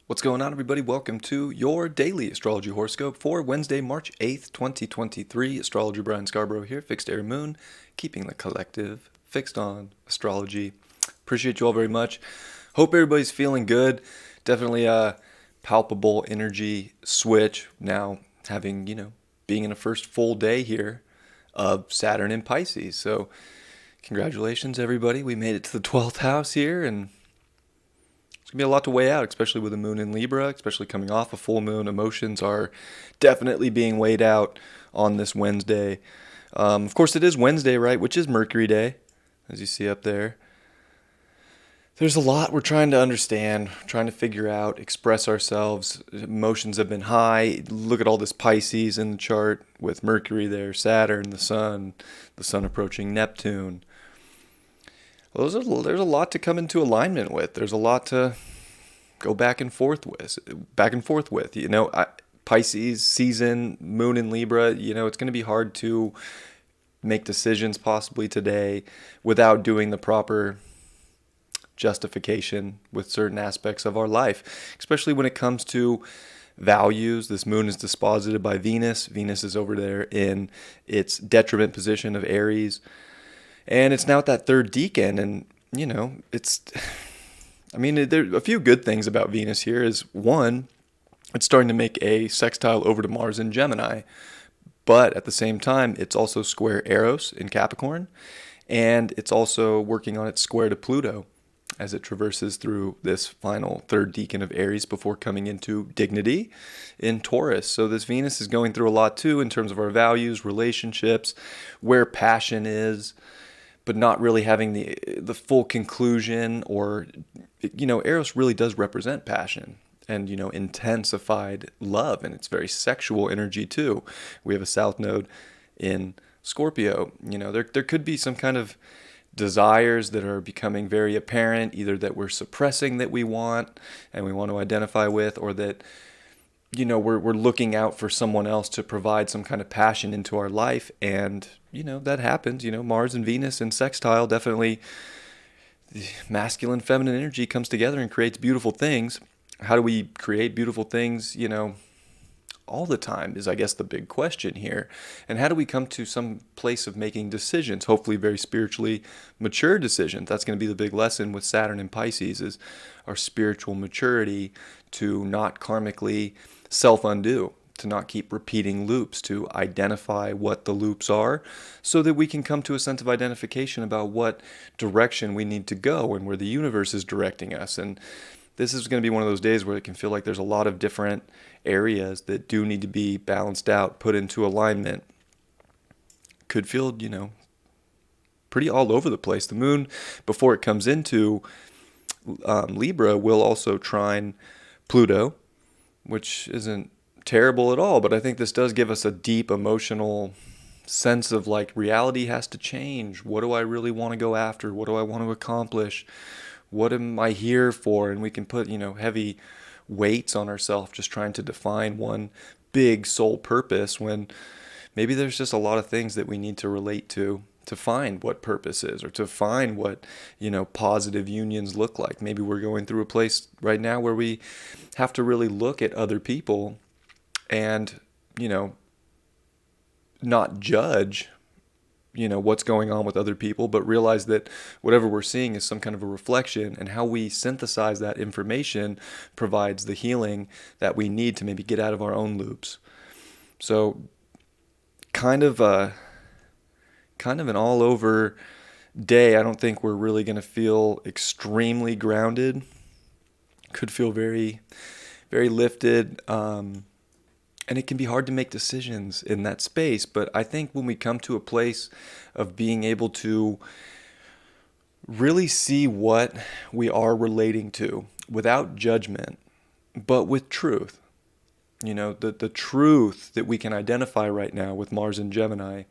What's going on, everybody? Welcome to your daily Astrology Horoscope for Wednesday, March 8th, 2023. Astrologer Brian Scarborough here, Fixed Air Moon, keeping the collective fixed on astrology. Appreciate you all very much. Hope everybody's feeling good. Definitely a palpable energy switch now, having, being in a first full day here of Saturn in Pisces. So, congratulations, everybody. We made it to the 12th house here, and it's going to be a lot to weigh out, especially with the moon in Libra, especially coming off a full moon. Emotions are definitely being weighed out on this Wednesday. Of course, it is Wednesday, right, which is Mercury Day, as you see up there. There's a lot we're trying to understand, trying to figure out, express ourselves. Emotions have been high. Look at all this Pisces in the chart with Mercury there, Saturn, the sun approaching Neptune. There's a lot to come into alignment with. There's a lot to go back and forth with. Pisces season, moon in Libra, it's going to be hard to make decisions possibly today without doing the proper justification with certain aspects of our life, especially when it comes to values. This moon is disposited by Venus. Venus is over there in its detriment position of Aries. And it's now at that third decan, and, there are a few good things about Venus here. Is one, it's starting to make a sextile over to Mars in Gemini, but at the same time, it's also square Eros in Capricorn, and it's also working on its square to Pluto as it traverses through this final third decan of Aries before coming into dignity in Taurus. So this Venus is going through a lot too in terms of our values, relationships, where passion is, but not really having the full conclusion, or, Eros really does represent passion and, intensified love, and it's very sexual energy too. We have a south node in Scorpio. There could be some kind of desires that are becoming very apparent, either that we're suppressing that we want and we want to identify with, or that, we're looking out for someone else to provide some kind of passion into our life. And, that happens. Mars and Venus in sextile, definitely the masculine, feminine energy comes together and creates beautiful things. How do we create beautiful things, all the time is, I guess, the big question here. And how do we come to some place of making decisions, hopefully very spiritually mature decisions? That's going to be the big lesson with Saturn in Pisces, is our spiritual maturity to not karmically self-undo, to not keep repeating loops, to identify what the loops are so that we can come to a sense of identification about what direction we need to go and where the universe is directing us. And this is going to be one of those days where it can feel like there's a lot of different areas that do need to be balanced out, put into alignment. Could feel, pretty all over the place. The moon, before it comes into Libra, will also trine Pluto, which isn't terrible at all, but I think this does give us a deep emotional sense of like reality has to change. What do I really want to go after? What do I want to accomplish? What am I here for? And we can put, heavy weights on ourselves just trying to define one big sole purpose, when maybe there's just a lot of things that we need to relate to find what purpose is, or to find what, positive unions look like. Maybe we're going through a place right now where we have to really look at other people and, not judge, what's going on with other people, but realize that whatever we're seeing is some kind of a reflection, and how we synthesize that information provides the healing that we need to maybe get out of our own loops. So kind of an all over day. I don't think we're really going to feel extremely grounded. Could feel very, very lifted. And it can be hard to make decisions in that space. But I think when we come to a place of being able to really see what we are relating to without judgment, but with truth, the truth that we can identify right now with Mars and Gemini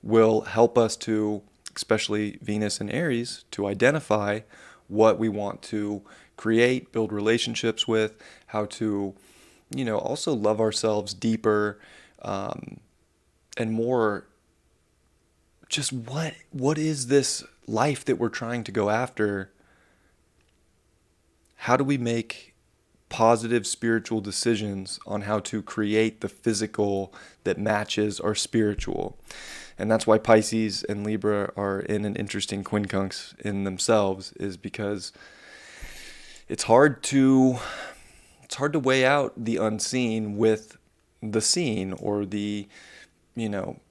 will help us to especially Venus and Aries, to identify what we want to create, build relationships with, how to, also love ourselves deeper, and more. Just what is this life that we're trying to go after? How do we make positive spiritual decisions on how to create the physical that matches our spiritual? And that's why Pisces and Libra are in an interesting quincunx in themselves, is because it's hard to weigh out the unseen with the seen, or the,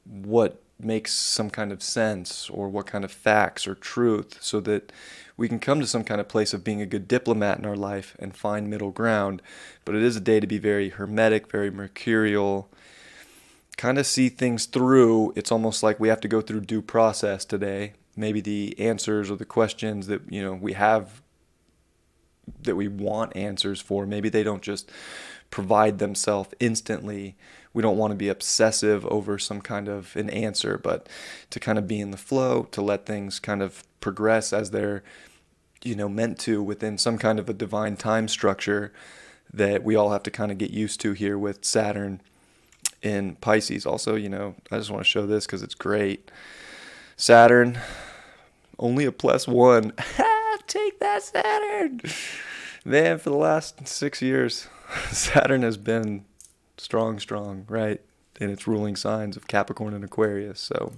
what makes some kind of sense, or what kind of facts or truth, so that we can come to some kind of place of being a good diplomat in our life and find middle ground. But it is a day to be very hermetic, very mercurial, kind of see things through. It's almost like we have to go through due process today. Maybe the answers or the questions that, we have, that we want answers for, maybe they don't just provide themselves instantly. We don't want to be obsessive over some kind of an answer, but to kind of be in the flow, to let things kind of progress as they're, meant to, within some kind of a divine time structure that we all have to kind of get used to here with Saturn in Pisces. Also, I just want to show this because it's great. Saturn, only a +1. Take that, Saturn! Man, for the last 6 years, Saturn has been strong, right? In its ruling signs of Capricorn and Aquarius. So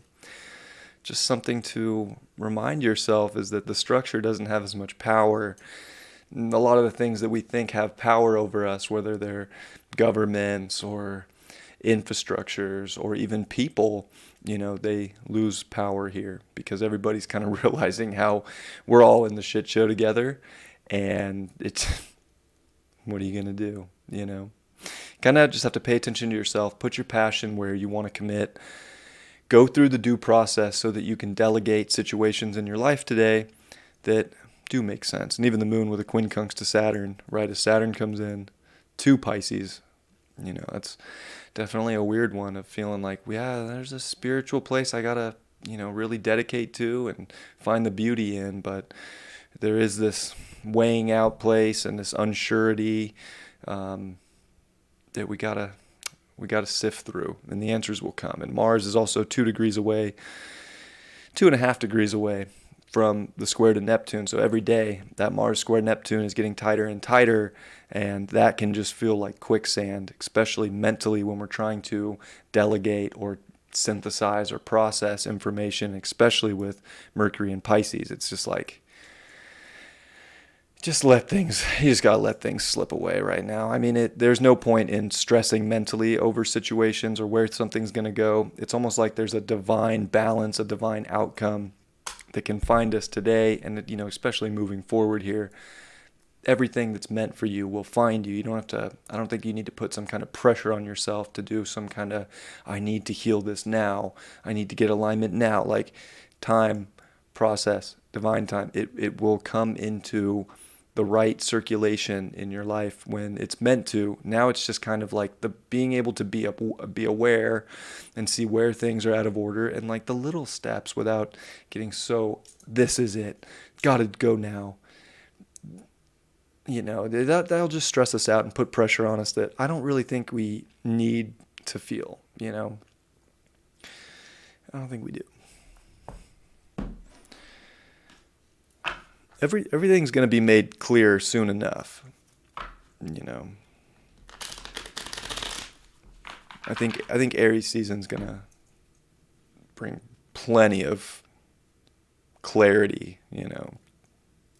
just something to remind yourself is that the structure doesn't have as much power. A lot of the things that we think have power over us, whether they're governments or infrastructures or even people, they lose power here because everybody's kind of realizing how we're all in the shit show together. And it's, what are you going to do? Kind of just have to pay attention to yourself, put your passion where you want to commit, go through the due process so that you can delegate situations in your life today that do make sense. And even the moon with a quincunx to Saturn, right as Saturn comes in to Pisces, that's definitely a weird one of feeling like, yeah, there's a spiritual place I gotta, really dedicate to and find the beauty in. But there is this weighing out place and this unsurety that we gotta sift through, and the answers will come. And Mars is also 2.5 degrees away from the square to Neptune. So every day that Mars square Neptune is getting tighter and tighter, and that can just feel like quicksand, especially mentally when we're trying to delegate or synthesize or process information, especially with Mercury and Pisces. It's just like, you just gotta let things slip away right now. I mean, there's no point in stressing mentally over situations or where something's gonna go. It's almost like there's a divine balance, a divine outcome that can find us today, and especially moving forward here. Everything that's meant for you will find you. I don't think you need to put some kind of pressure on yourself to do some kind of, I need to heal this now, I need to get alignment now. Like, time, process, divine time, it will come into the right circulation in your life when it's meant to. Now it's just kind of like the being able to be aware and see where things are out of order, and like the little steps without getting so, this is it, gotta go now. That'll just stress us out and put pressure on us that I don't really think we need to feel. I don't think we do. Everything's going to be made clear soon enough. I think Aries season's going to bring plenty of clarity.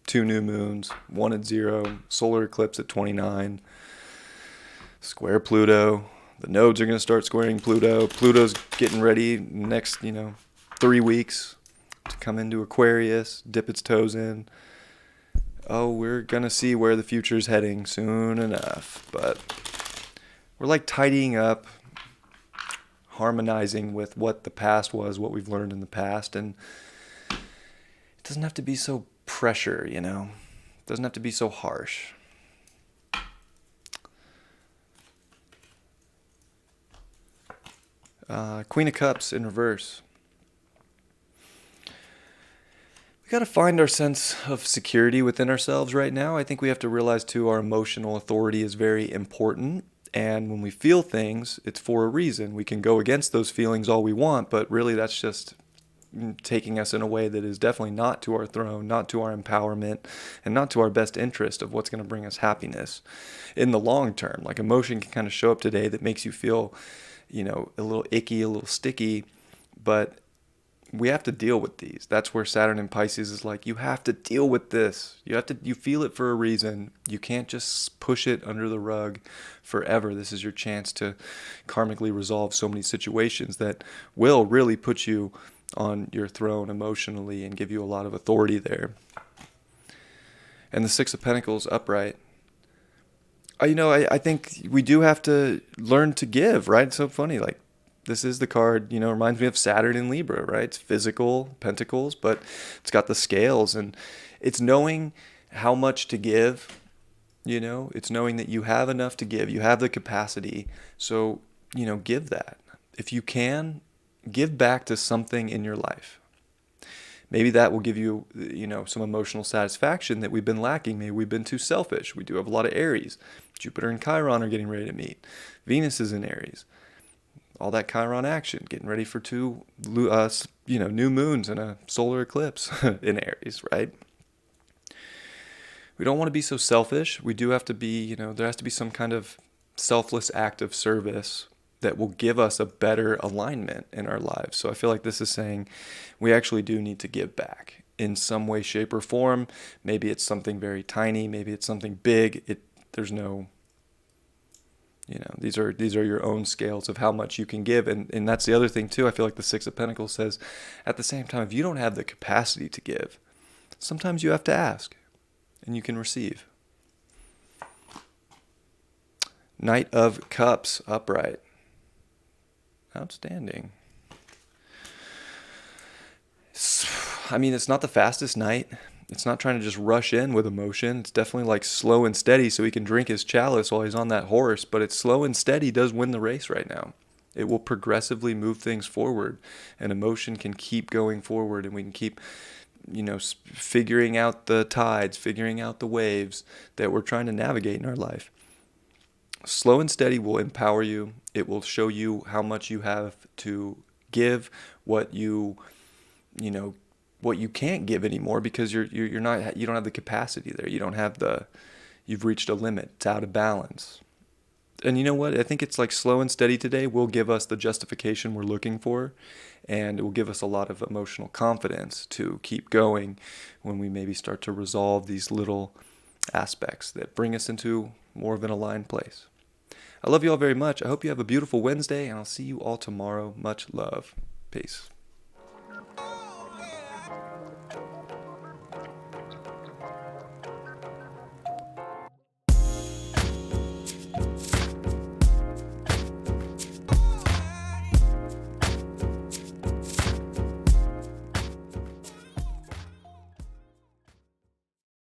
2 new moons, 1 at 0, solar eclipse at 29, square Pluto. The nodes are going to start squaring Pluto. Pluto's getting ready next, 3 weeks to come into Aquarius, dip its toes in. Oh, we're going to see where the future's heading soon enough. But we're like tidying up, harmonizing with what the past was, what we've learned in the past. And it doesn't have to be so pressure, It doesn't have to be so harsh. Queen of Cups in reverse. We got to find our sense of security within ourselves right now. I think we have to realize too our emotional authority is very important. And when we feel things, it's for a reason. We can go against those feelings all we want, but really that's just taking us in a way that is definitely not to our throne, not to our empowerment, and not to our best interest of what's going to bring us happiness in the long term. Like emotion can kind of show up today that makes you feel, a little icky, a little sticky, but we have to deal with these. That's where Saturn in Pisces is like, you have to deal with this. You feel it for a reason. You can't just push it under the rug forever. This is your chance to karmically resolve so many situations that will really put you on your throne emotionally and give you a lot of authority there. And the Six of Pentacles upright. I think we do have to learn to give, right? It's so funny, like, this is the card, reminds me of Saturn in Libra, right? It's physical, pentacles, but it's got the scales, and it's knowing how much to give, it's knowing that you have enough to give, you have the capacity. So, give that. If you can, give back to something in your life. Maybe that will give you, some emotional satisfaction that we've been lacking. Maybe we've been too selfish. We do have a lot of Aries. Jupiter and Chiron are getting ready to meet. Venus is in Aries. All that Chiron action, getting ready for two, new moons and a solar eclipse in Aries, right? We don't want to be so selfish. We do have to be, there has to be some kind of selfless act of service that will give us a better alignment in our lives. So I feel like this is saying we actually do need to give back in some way, shape, or form. Maybe it's something very tiny. Maybe it's something big. There's no... these are your own scales of how much you can give. And that's the other thing too. I feel like the Six of Pentacles says at the same time, if you don't have the capacity to give, sometimes you have to ask and you can receive. Knight of Cups upright. Outstanding. It's not the fastest knight. It's not trying to just rush in with emotion. It's definitely like slow and steady so he can drink his chalice while he's on that horse. But it's slow and steady does win the race right now. It will progressively move things forward. And emotion can keep going forward. And we can keep, figuring out the tides, figuring out the waves that we're trying to navigate in our life. Slow and steady will empower you. It will show you how much you have to give, what you can't give anymore because you don't have the capacity there. You've reached a limit. It's out of balance. And you know what? I think it's like slow and steady today will give us the justification we're looking for, and it will give us a lot of emotional confidence to keep going when we maybe start to resolve these little aspects that bring us into more of an aligned place. I love you all very much. I hope you have a beautiful Wednesday, and I'll see you all tomorrow. Much love. Peace.